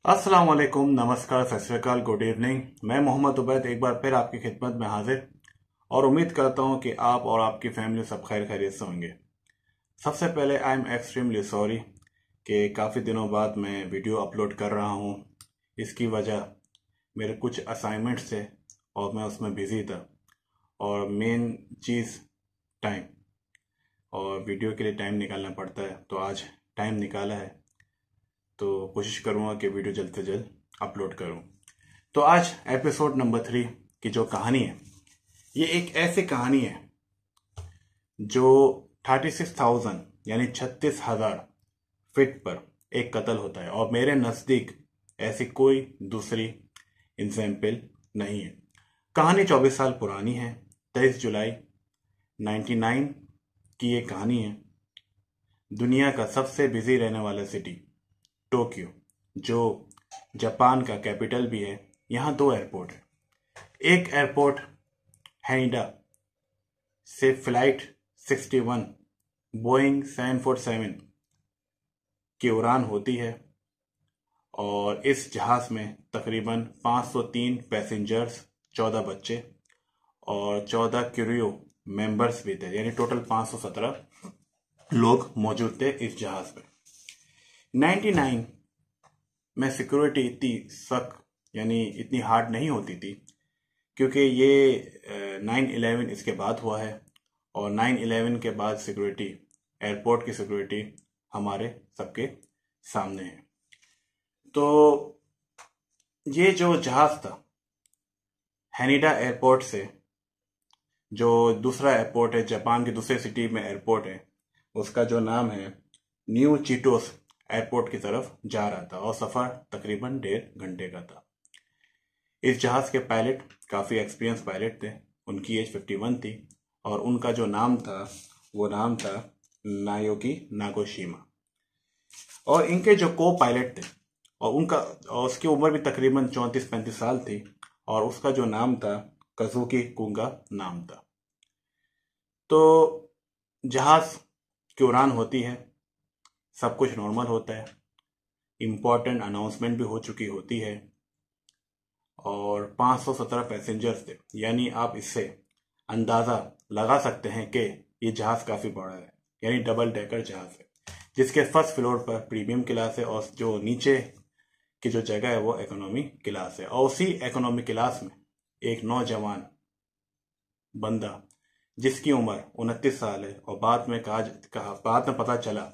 अस्सलाम वालेकुम, नमस्कार, सत श्री अकाल, गुड इवनिंग। मैं मोहम्मद उबैद एक बार फिर आपकी खिदमत में हाजिर और उम्मीद करता हूं कि आप और आपकी फैमिली सब खैर खैरियत से होंगे। सबसे पहले आई एम एक्सट्रीमली सॉरी कि काफ़ी दिनों बाद मैं वीडियो अपलोड कर रहा हूं। इसकी वजह मेरे कुछ असाइनमेंट्स थे और मैं उसमें बिज़ी था, और मेन चीज़ टाइम, और वीडियो के लिए टाइम निकालना पड़ता है, तो आज टाइम निकाला है। तो कोशिश करूँगा कि वीडियो जल्द से जल्द अपलोड करूँ। तो आज एपिसोड नंबर 3 की जो कहानी है, ये एक ऐसी कहानी है जो 36,000 यानी 36,000 फीट पर एक कत्ल होता है, और मेरे नज़दीक ऐसी कोई दूसरी एग्जाम्पल नहीं है। कहानी 24 साल पुरानी है। 23 जुलाई 99 की ये कहानी है। दुनिया का सबसे बिजी रहने वाला सिटी टोक्यो, जो जापान का कैपिटल भी है, यहाँ दो एयरपोर्ट है। एक एयरपोर्ट हैनिडा से फ्लाइट 61 बोइंग 747 की उड़ान होती है, और इस जहाज में तकरीबन 503 पैसेंजर्स, 14 बच्चे और 14 क्रूयो मेंबर्स भी थे, यानी टोटल 517 लोग मौजूद थे इस जहाज में। 99 में सिक्योरिटी इतनी सख्त यानी इतनी हार्ड नहीं होती थी, क्योंकि ये 9/11 इसके बाद हुआ है, और 9/11 के बाद सिक्योरिटी, एयरपोर्ट की सिक्योरिटी हमारे सबके सामने है। तो ये जो जहाज था, हैनिडा एयरपोर्ट से जो दूसरा एयरपोर्ट है, जापान की दूसरे सिटी में एयरपोर्ट है, उसका जो नाम है न्यू चिटोस एयरपोर्ट की तरफ जा रहा था, और सफ़र तकरीबन 1.5 घंटे का था। इस जहाज़ के पायलट काफ़ी एक्सपीरियंस पायलट थे। उनकी एज 51 थी, और उनका जो नाम था वो नाम था नायोकी नागोशिमा। और इनके जो को पायलट थे, और उसकी उम्र भी तकरीबन 34-35 साल थी, और उसका जो नाम था कजुकी कुंगा नाम था। तो जहाज़ की उड़ान होती है, सब कुछ नॉर्मल होता है, इम्पोर्टेंट अनाउंसमेंट भी हो चुकी होती है, और 517 पैसेंजर्स थे, यानी आप इससे अंदाज़ा लगा सकते हैं कि ये जहाज़ काफ़ी बड़ा है, यानी डबल डेकर जहाज़ है, जिसके फर्स्ट फ्लोर पर प्रीमियम क्लास है, और जो नीचे की जो जगह है वो इकोनॉमी क्लास है। और उसी इकोनॉमी क्लास में एक नौजवान बंदा, जिसकी उम्र 29 साल है, और बाद में बाद में पता चला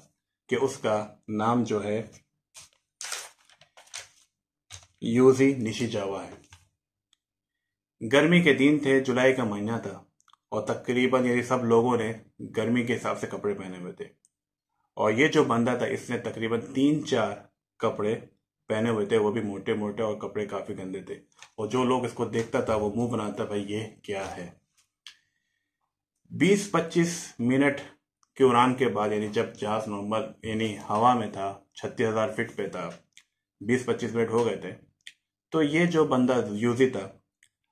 कि उसका नाम जो है यूजी निशिजावा है। गर्मी के दिन थे, जुलाई का महीना था, और तकरीबन यदि सब लोगों ने गर्मी के हिसाब से कपड़े पहने हुए थे, और ये जो बंदा था इसने तकरीबन 3-4 कपड़े पहने हुए थे, वो भी मोटे मोटे, और कपड़े काफ़ी गंदे थे, और जो लोग इसको देखता था वो मुंह बनाता, भाई ये क्या है। 20-25 मिनट की उड़ान के बाद, यानी जब जहाज नॉर्मल यानी हवा में था, 36,000 फीट पे था, 20-25 मिनट हो गए थे, तो ये जो बंदा यूजी था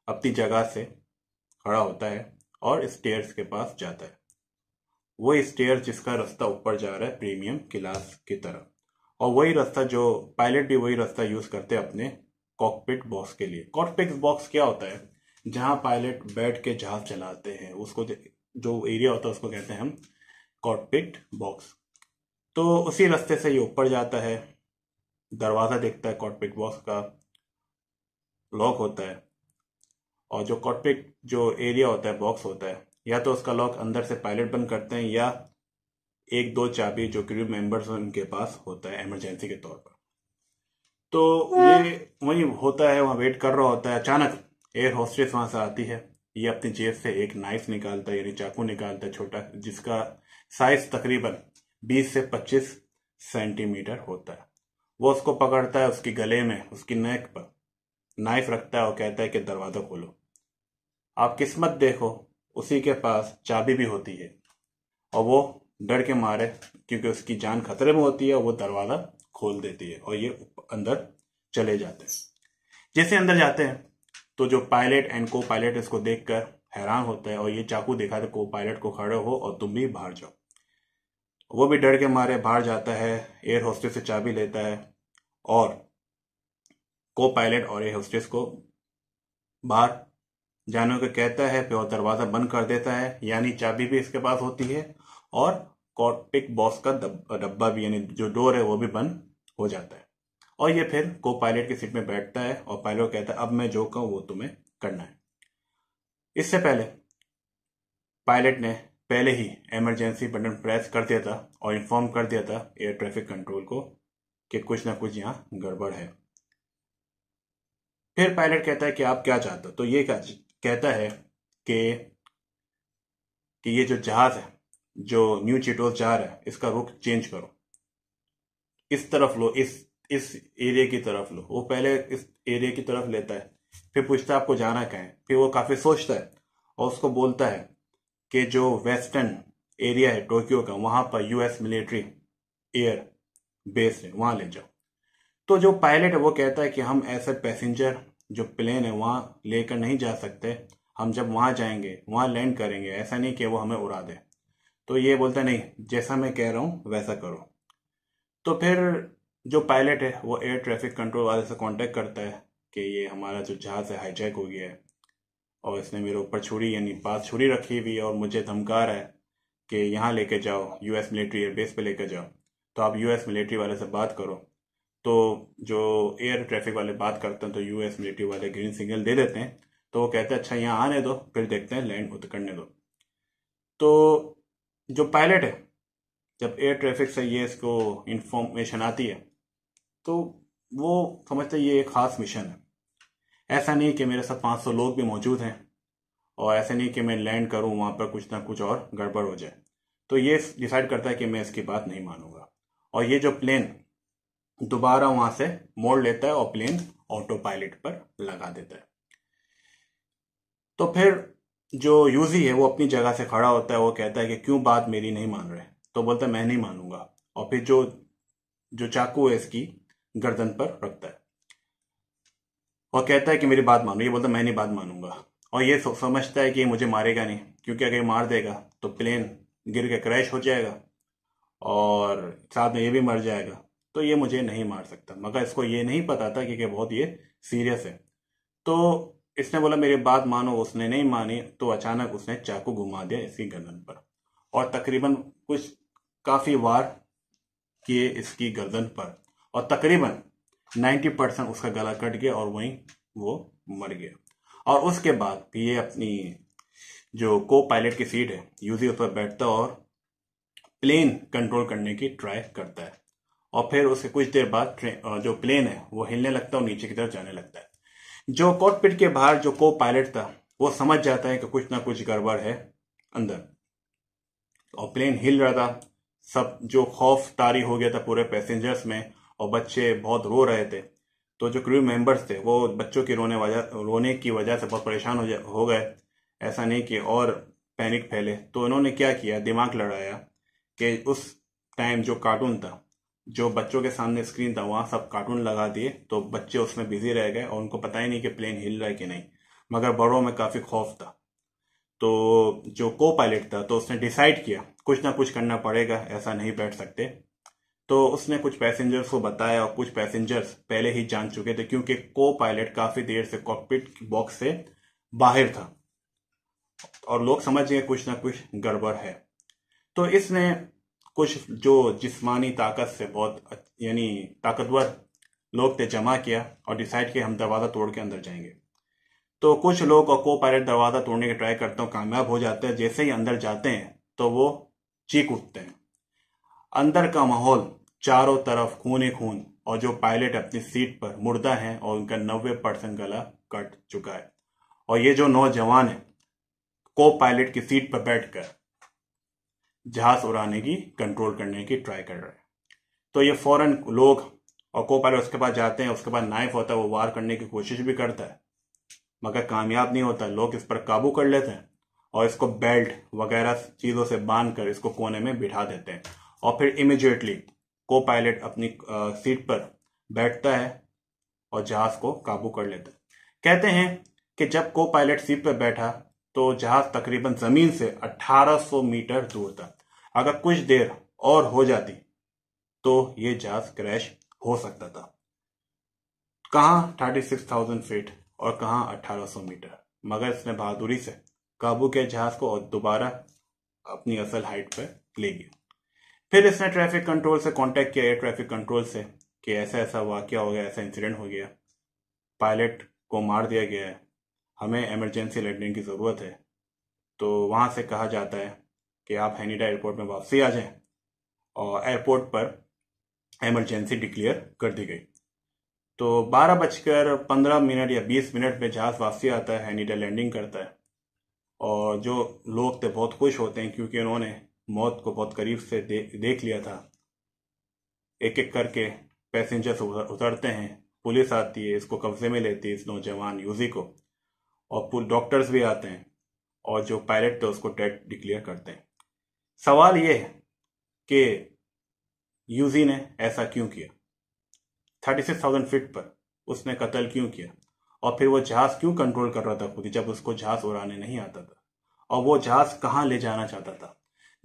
अपनी जगह से खड़ा होता है और स्टेयर्स के पास जाता है। वो स्टेयर जिसका रास्ता ऊपर जा रहा है प्रीमियम क्लास की तरफ, और वही रास्ता जो पायलट भी वही रास्ता यूज करते हैं अपने कॉकपिट बॉक्स के लिए। कॉकपिट बॉक्स क्या होता है? जहां पायलट बैठ के जहाज चलाते हैं, उसको जो एरिया होता है उसको कहते हैं हम कॉकपिट बॉक्स। तो उसी रास्ते से ये ऊपर जाता है, दरवाजा देखता है, कॉकपिट बॉक्स का लॉक होता है, और जो कॉकपिट जो एरिया होता है, बॉक्स होता है, या तो उसका लॉक अंदर से पायलट बंद करते हैं, या 1-2 चाबी जो क्रू मेंबर्स उनके पास होता है इमरजेंसी के तौर पर। तो ये वही होता है, वहाँ वेट कर रहा होता है। अचानक एयर होस्टेस वहां से आती है। ये अपनी जेब से एक नाइफ निकालता है, यानी चाकू निकालता है छोटा, जिसका साइज तकरीबन 20 से 25 सेंटीमीटर होता है। वो उसको पकड़ता है, उसकी गले में, उसकी नेक पर नाइफ रखता है, और कहता है कि दरवाजा खोलो। आप किस्मत देखो, उसी के पास चाबी भी होती है, और वो डर के मारे, क्योंकि उसकी जान खतरे में होती है, वो दरवाजा खोल देती है, और ये अंदर चले जाते हैं। जैसे अंदर जाते हैं तो जो पायलट एंड को पायलट इसको देखकर हैरान होता है, और ये चाकू दिखाते को पायलट को, खड़े हो और तुम भी बाहर जाओ। वो भी डर के मारे बाहर जाता है, एयर होस्टेस से चाबी लेता है, और को पायलट और एयर होस्टेस को बाहर जाने को कहता है, फिर वो दरवाजा बंद कर देता है, यानी चाबी भी इसके पास होती है और कॉकपिट बॉक्स का डब्बा भी, यानी जो डोर है वो भी बंद हो जाता है। और ये फिर को पायलट की सीट में बैठता है और पायलट कहता है अब मैं जो कहूँ वो तुम्हें करना है। इससे पहले पायलट ने पहले ही इमरजेंसी बटन प्रेस कर दिया था और इन्फॉर्म कर दिया था एयर ट्रैफिक कंट्रोल को कि कुछ ना कुछ यहाँ गड़बड़ है। फिर पायलट कहता है कि आप क्या चाहते हो, तो ये कहता है कि ये जो जहाज है, जो न्यू चिटोस जा रहा है, इसका रुख चेंज करो, इस तरफ लो, इस एरिया की तरफ लो। वो पहले इस एरिया की तरफ लेता है, फिर पूछता है आपको जाना कहाँ है। फिर वो काफी सोचता है और उसको बोलता है कि जो वेस्टर्न एरिया है टोक्यो का, वहां पर यूएस मिलिट्री एयर बेस है, वहां ले जाओ। तो जो पायलट है वो कहता है कि हम ऐसे पैसेंजर जो प्लेन है वहां लेकर नहीं जा सकते, हम जब वहां जाएंगे वहां लैंड करेंगे, ऐसा नहीं कि वो हमें उड़ा दे। तो ये बोलता है नहीं, जैसा मैं कह रहा हूं वैसा करो। तो फिर जो पायलट है वो एयर ट्रैफिक कंट्रोल वाले से कांटेक्ट करता है कि ये हमारा जो जहाज है हाईजैक हो गया है और इसने मेरे ऊपर छुरी, यानी पास छुरी रखी हुई है और मुझे धमका रहा है कि यहाँ लेके जाओ, यूएस मिलिट्री एयरबेस पे लेके जाओ। तो आप यूएस मिलिट्री वाले से बात करो। तो जो एयर ट्रैफिक वाले बात करते हैं तो यूएस मिलिट्री वाले ग्रीन सिग्नल दे देते हैं। तो वो कहते हैं अच्छा यहाँ आने दो, फिर देखते हैं लैंड करने दो। तो जो पायलट है, जब एयर ट्रैफिक से ये इसको इंफॉर्मेशन आती है तो वो समझते ये एक खास मिशन है। ऐसा नहीं कि मेरे साथ 500 लोग भी मौजूद हैं और ऐसा नहीं कि मैं लैंड करूं वहां पर कुछ ना कुछ और गड़बड़ हो जाए। तो ये डिसाइड करता है कि मैं इसकी बात नहीं मानूंगा और ये जो प्लेन दोबारा वहां से मोड़ लेता है और प्लेन ऑटो पायलट पर लगा देता है। तो फिर जो यूजी है वो अपनी जगह से खड़ा होता है, वो कहता है कि क्यों बात मेरी नहीं मान रहे। तो बोलता है मैं नहीं मानूंगा और फिर जो जो चाकू है इसकी गर्दन पर रखता है और कहता है कि मेरी बात मानो। ये बोलता है मैं नहीं बात मानूंगा और ये समझता है कि ये मुझे मारेगा नहीं, क्योंकि अगर मार देगा तो प्लेन गिर के क्रैश हो जाएगा और साथ में ये भी मर जाएगा, तो ये मुझे नहीं मार सकता। मगर इसको ये नहीं पता था कि बहुत ये सीरियस है। तो इसने बोला मेरी बात मानो, उसने नहीं मानी। तो अचानक उसने चाकू घुमा दिया इसकी गर्दन पर और तकरीबन कुछ काफी वार किए इसकी गर्दन पर और तकरीबन 90% उसका गला कट गया और वहीं वो मर गया। और उसके बाद ये अपनी जो को पायलट की सीट है यूजी उस पर बैठता और प्लेन कंट्रोल करने की ट्राई करता है और फिर उसके कुछ देर बाद जो प्लेन है वो हिलने लगता है और नीचे की तरफ जाने लगता है। जो कॉकपिट के बाहर जो को पायलट था वो समझ जाता है कि कुछ ना कुछ गड़बड़ है अंदर और प्लेन हिल रहा था। सब जो खौफ तारी हो गया था पूरे पैसेंजर्स में और बच्चे बहुत रो रहे थे। तो जो क्रू मेंबर्स थे वो बच्चों की रोने की वजह से बहुत परेशान हो गए। ऐसा नहीं कि और पैनिक फैले। तो इन्होंने क्या किया, दिमाग लड़ाया कि उस टाइम जो कार्टून था, जो बच्चों के सामने स्क्रीन था, वहां सब कार्टून लगा दिए तो बच्चे उसमें बिजी रह गए और उनको पता ही नहीं कि प्लेन हिल रहा है कि नहीं। मगर बड़ों में काफी खौफ था। तो जो को पायलट था तो उसने डिसाइड किया कुछ ना कुछ करना पड़ेगा, ऐसा नहीं बैठ सकते। तो उसने कुछ पैसेंजर्स को बताया और कुछ पैसेंजर्स पहले ही जान चुके थे क्योंकि को पायलट काफी देर से कॉकपिट बॉक्स से बाहर था और लोग समझ गए कुछ ना कुछ गड़बड़ है। तो इसने कुछ जो जिस्मानी ताकत से बहुत यानी ताकतवर लोग थे जमा किया और डिसाइड किया हम दरवाजा तोड़ के अंदर जाएंगे। तो कुछ लोग और को पायलट दरवाजा तोड़ने की ट्राई करते हैं, कामयाब हो जाते हैं। जैसे ही अंदर जाते हैं तो वो चीख उठते हैं। अंदर का माहौल चारों तरफ खून ही खून और जो पायलट अपनी सीट पर मुर्दा है और उनका 90% गला कट चुका है और ये जो नौजवान है को पायलट की सीट पर बैठकर जहाज उड़ाने की कंट्रोल करने की ट्राई कर रहे हैं। तो ये फौरन लोग और को पायलट उसके पास जाते हैं। उसके बाद नाइफ होता है, वो वार करने की कोशिश भी करता है मगर कामयाब नहीं होता। लोग इस पर काबू कर लेते हैं और इसको बेल्ट वगैरह चीजों से बांध कर इसको कोने में बिठा देते हैं और फिर इमीडिएटली को पायलट अपनी सीट पर बैठता है और जहाज को काबू कर लेता है। कहते हैं कि जब को पायलट सीट पर बैठा तो जहाज तकरीबन जमीन से 1800 मीटर दूर था। अगर कुछ देर और हो जाती तो ये जहाज क्रैश हो सकता था। कहाँ 36,000 फीट और कहाँ 1800 मीटर, मगर इसने बहादुरी से काबू किया जहाज को और दोबारा अपनी असल हाइट पर ले गया। फिर इसने ट्रैफिक कंट्रोल से कांटेक्ट किया, एयर ट्रैफिक कंट्रोल से, कि ऐसा ऐसा वाकया हो गया, ऐसा इंसिडेंट हो गया, पायलट को मार दिया गया है, हमें इमरजेंसी लैंडिंग की ज़रूरत है। तो वहाँ से कहा जाता है कि आप हैनिडा एयरपोर्ट में वापसी आ जाएं, और एयरपोर्ट पर इमरजेंसी डिक्लेयर कर दी गई। तो 12:15 या 20 मिनट में जहाज वापसी आता है, हैनिडा लैंडिंग करता है, और जो लोग थे बहुत खुश होते हैं क्योंकि उन्होंने मौत को बहुत करीब से देख लिया था। एक एक करके पैसेंजर्स उतरते हैं, पुलिस आती है, इसको कब्जे में लेती है, इस नौजवान यूजी को, और डॉक्टर्स भी आते हैं, और जो पायलट थे उसको डेड डिक्लेयर करते हैं। सवाल ये है कि यूजी ने ऐसा क्यों किया, 36,000 फीट पर उसने कत्ल क्यों किया, और फिर वो जहाज क्यों कंट्रोल कर रहा था खुद ही, जब उसको जहाज उड़ाने नहीं आता था, और वो जहाज कहाँ ले जाना चाहता था।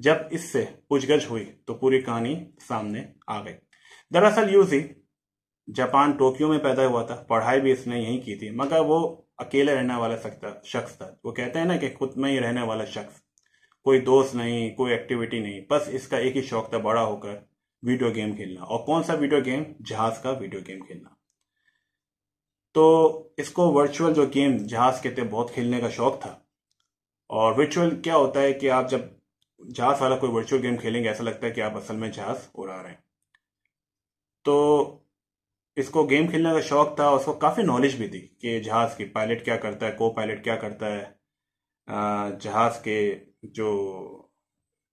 जब इससे पूछगछ हुई तो पूरी कहानी सामने आ गई। दरअसल यूजी जापान टोक्यो में पैदा हुआ था, पढ़ाई भी इसने यहीं की थी, मगर वो अकेले रहने वाला शख्स था। वो कहते हैं ना कि खुद में ही रहने वाला शख्स, कोई दोस्त नहीं, कोई एक्टिविटी नहीं, बस इसका एक ही शौक था, बड़ा होकर वीडियो गेम खेलना। और कौन सा वीडियो गेम? जहाज का वीडियो गेम खेलना। तो इसको वर्चुअल जो गेम जहाज के थे बहुत खेलने का शौक था। और वर्चुअल क्या होता है कि आप जब जहाज वाला कोई वर्चुअल गेम खेलेंगे, ऐसा लगता है कि आप असल में जहाज उड़ा रहे हैं। तो इसको गेम खेलने का शौक था, उसको काफ़ी नॉलेज भी थी कि जहाज़ की पायलट क्या करता है, को पायलट क्या करता है, जहाज़ के जो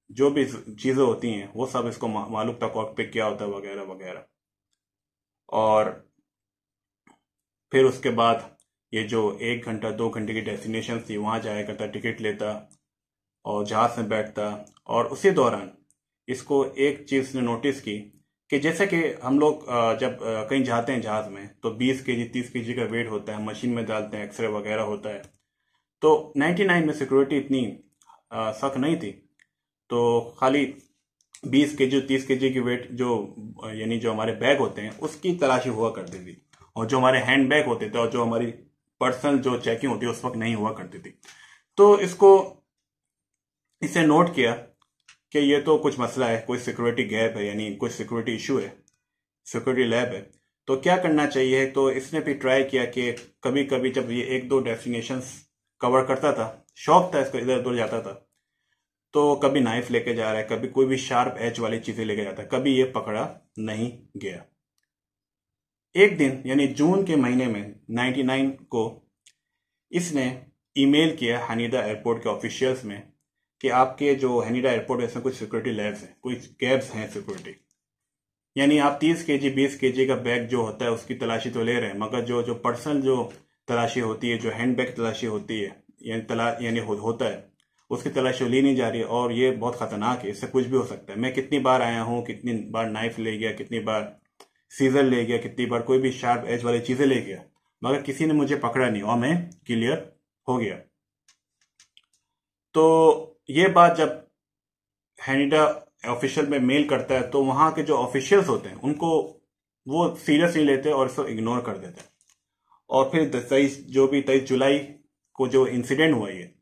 जो भी चीज़ें होती हैं वो सब इसको मालूम था, कॉकपिट क्या होता है वगैरह वगैरह। और फिर उसके बाद ये जो 1 घंटा 2 घंटे की डेस्टिनेशन थी वहाँ जाया करता, टिकट लेता और जहाज़ में बैठता। और उसी दौरान इसको एक चीज़ ने नोटिस की कि जैसे कि हम लोग जब कहीं जाते हैं जहाज़ में तो 20 केजी 30 केजी का वेट होता है, मशीन में डालते हैं, एक्सरे वगैरह होता है। तो 99 में सिक्योरिटी इतनी सख्त नहीं थी, तो खाली 20 केजी 30 केजी की वेट जो यानी जो हमारे बैग होते हैं उसकी तलाशी हुआ करती थी, और जो हमारे हैंड बैग होते थे और जो हमारी पर्सनल जो चेकिंग होती है उस वक्त नहीं हुआ करती थी। तो इसे नोट किया कि ये तो कुछ मसला है, कोई सिक्योरिटी गैप है, यानी कोई सिक्योरिटी इशू है, सिक्योरिटी लैब है। तो क्या करना चाहिए? तो इसने भी ट्राई किया कि कभी कभी जब ये 1-2 डेस्टिनेशंस कवर करता था, शौक था इसको, इधर उधर जाता था, तो कभी नाइफ लेके जा रहा है, कभी कोई भी शार्प एज वाली चीजें लेके जाता है, कभी ये पकड़ा नहीं गया। एक दिन यानी जून के महीने में 99 को इसने ईमेल किया हैनिडा एयरपोर्ट के ऑफिशियल्स में कि आपके जो हैनिडा एयरपोर्ट है इसमें कुछ सिक्योरिटी लैब्स हैं, कुछ गैप्स हैं सिक्योरिटी, यानी आप 30 केजी 20 केजी का बैग जो होता है उसकी तलाशी तो ले रहे हैं, मगर जो जो पर्सनल जो तलाशी होती है, जो हैंड बैग तलाशी होती है, यानी होता है, उसकी तलाशी ली नहीं जा रही है। और ये बहुत खतरनाक है, इससे कुछ भी हो सकता है। मैं कितनी बार आया हूँ, कितनी बार नाइफ ले गया, कितनी बार सीजर ले गया, कितनी बार कोई भी शार्प एज वाली चीजें ले गया, मगर किसी ने मुझे पकड़ा नहीं और मैं क्लियर हो गया। तो ये बात जब हैनिडा ऑफिशियल में मेल करता है तो वहां के जो ऑफिशियल्स होते हैं उनको वो सीरियस नहीं लेते और इसको इग्नोर कर देते हैं। और फिर 23 जुलाई को जो इंसिडेंट हुआ ये,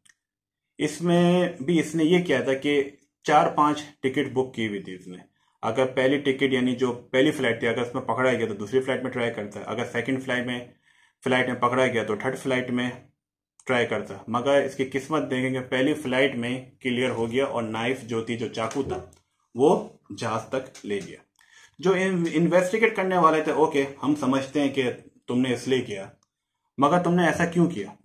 इसमें भी इसने ये किया था कि 4-5 टिकट बुक की हुई थी इसने। अगर पहली टिकट यानी जो पहली फ्लाइट थी, अगर उसमें पकड़ा गया तो दूसरी फ्लाइट में ट्राई करता है, अगर सेकंड फ्लाइट में पकड़ा गया तो थर्ड फ्लाइट में ट्राई करता। मगर इसकी किस्मत देखेंगे, पहली फ्लाइट में क्लियर हो गया और नाइफ जो थी, जो चाकू था, वो जहाज तक ले गया। जो इन्वेस्टिगेट करने वाले थे, ओके हम समझते हैं कि तुमने इसलिए किया, मगर तुमने ऐसा क्यों किया?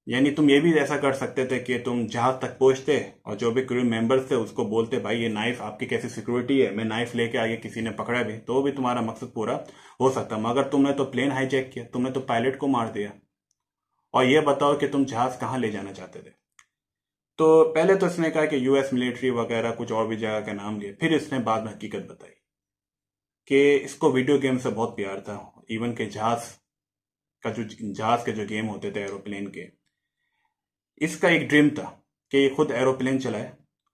यानी तुम ये भी ऐसा कर सकते थे कि तुम जहाज तक पहुंचते और जो भी क्रू मेंबर्स थे उसको बोलते, भाई ये नाइफ आपकी कैसी सिक्योरिटी है, मैं नाइफ लेके आगे, किसी ने पकड़ा भी तो भी तुम्हारा मकसद पूरा हो सकता। मगर तुमने तो प्लेन हाईजैक किया, तुमने तो पायलट को मार दिया, और ये बताओ कि तुम जहाज कहाँ ले जाना चाहते थे। तो पहले तो इसने कहा कि यूएस मिलिट्री वगैरह कुछ और भी जगह का नाम लिया, फिर इसने बाद में हकीकत बताई कि इसको वीडियो गेम से बहुत प्यार था। इवन के जहाज के जो गेम होते थे एरोप्लेन के, इसका एक ड्रीम था कि ये खुद एरोप्लेन चलाए,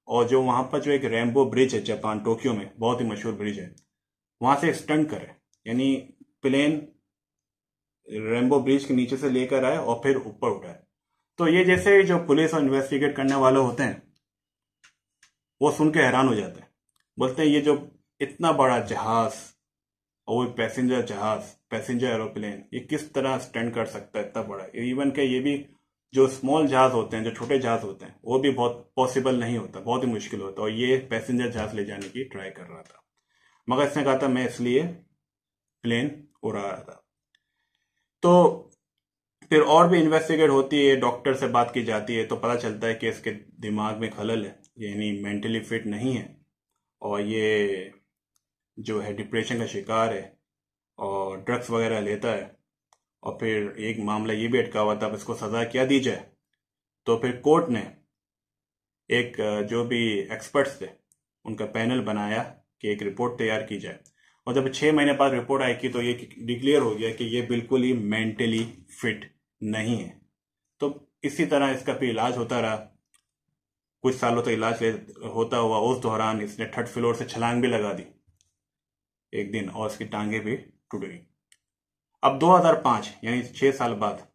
और जो वहां पर जो एक रेनबो ब्रिज है जापान टोक्यो में, बहुत ही मशहूर ब्रिज है, वहां से स्टंट करे, यानी प्लेन रेनबो ब्रिज के नीचे से लेकर आए और फिर ऊपर उठाए। तो ये जैसे जो पुलिस और इन्वेस्टिगेट करने वाले होते हैं वो सुन के हैरान हो जाते हैं। बोलते हैं ये जो इतना बड़ा जहाज और वो पैसेंजर जहाज, पैसेंजर एरोप्लेन, ये किस तरह स्टैंड कर सकता है इतना बड़ा। इवन के ये भी जो स्मॉल जहाज होते हैं, जो छोटे जहाज होते हैं, वो भी बहुत पॉसिबल नहीं होता, बहुत ही मुश्किल होता। और ये पैसेंजर जहाज ले जाने की ट्राई कर रहा था, मगर इसने कहा था मैं इसलिए प्लेन उड़ा रहा था। तो फिर और भी इन्वेस्टिगेट होती है, डॉक्टर से बात की जाती है, तो पता चलता है कि इसके दिमाग में खलल है, यानी मेंटली फिट नहीं है, और ये जो है डिप्रेशन का शिकार है और ड्रग्स वगैरह लेता है। और फिर एक मामला ये भी अटका हुआ था, अब इसको सजा क्या दी जाए। तो फिर कोर्ट ने एक जो भी एक्सपर्ट्स थे उनका पैनल बनाया कि एक रिपोर्ट तैयार की जाए। और जब 6 महीने बाद रिपोर्ट आई कि तो ये डिक्लेयर हो गया कि ये बिल्कुल ही मेंटली फिट नहीं है। तो इसी तरह इसका फिर इलाज होता रहा, कुछ सालों तक इलाज होता हुआ उस दौरान इसने 3rd फ्लोर से छलांग भी लगा दी एक दिन, और इसकी टांगे भी टूट गई। अब 2005 यानी 6 साल बाद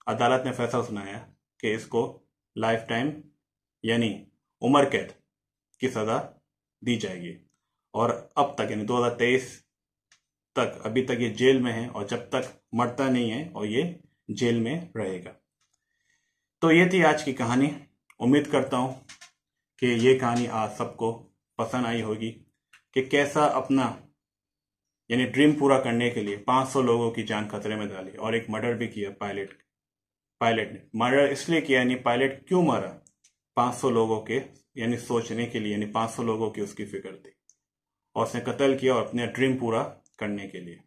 अदालत ने फैसला सुनाया कि इसको लाइफ टाइम यानी उम्र कैद की सजा दी जाएगी। और अब तक यानी 2023 तक अभी तक ये जेल में है, और जब तक मरता नहीं है और ये जेल में रहेगा। तो ये थी आज की कहानी। उम्मीद करता हूं कि ये कहानी आज सबको पसंद आई होगी कि कैसा अपना यानी ड्रीम पूरा करने के लिए 500 लोगों की जान खतरे में डाली, और एक मर्डर भी किया पायलट ने। मर्डर इसलिए किया, यानी पायलट क्यों मरा, 500 लोगों के यानी सोचने के लिए, यानी 500 लोगों की उसकी फिक्र थी, और उसने कत्ल किया और अपने ड्रीम पूरा करने के लिए।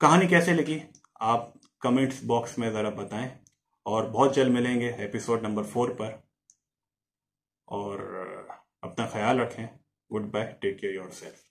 कहानी कैसे लगी आप कमेंट्स बॉक्स में ज़रा बताएं, और बहुत जल्द मिलेंगे एपिसोड नंबर 4 पर। और अपना ख्याल रखें। Goodbye, take care yourself.